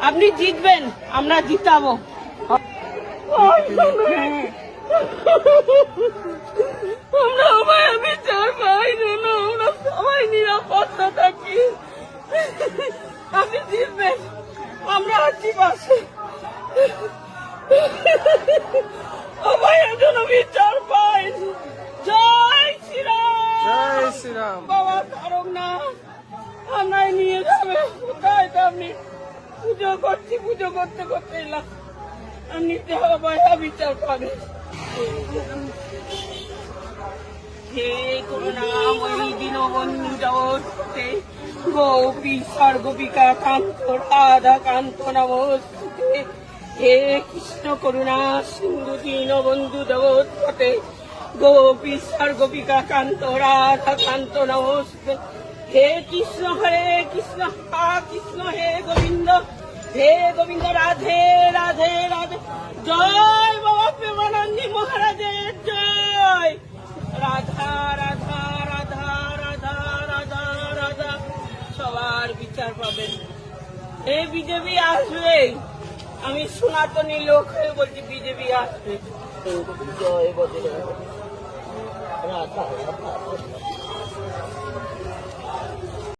আপনি জিতবেন, আমরা জিতাবো। আমরা উভয় বিচার পাই যেন আমরা সবাই নিরাপত্তা থাকি। আপনি জিতবেন, আমরা আছি পাশে। উভয়ের জন্য বিচার পাই। জয় শ্রীরাম, জয় শ্রীরাম। বাবা তারক না আমরাই নিয়ে যাবে কোথায় তো আপনি পুজো করছি, পুজো করতে করতে এলাম। আপনি দেওয়া বিচার পাবেন। হে করুণাময়ী দীনবন্ধু জগৎপতে গোপী সর্গোপিকা কান্ত রাধা কান্ত নমস্তুতে। হে কৃষ্ণ করুণা সিন্ধু দীনবন্ধু জগৎপতে গোপী সর্গোপিকা কান্ত রাধা কান্ত নমস্তুতে। হে কৃষ্ণ হরে কৃষ্ণ কৃষ্ণ হে গোবিন্দ রাধে রাধে রাধে। জয় বাবা প্রেমানন্দী মহারাজের জয়। রাধা রাধা রাধা রাধা রাধা রাধা। সবার বিচার পাবেন। এই বিজেপি আসবে, আমি সনাতনী লোক হয়ে বলছি বিজেপি আসবে। জয় বজরঙ্গ রাধা রাধা।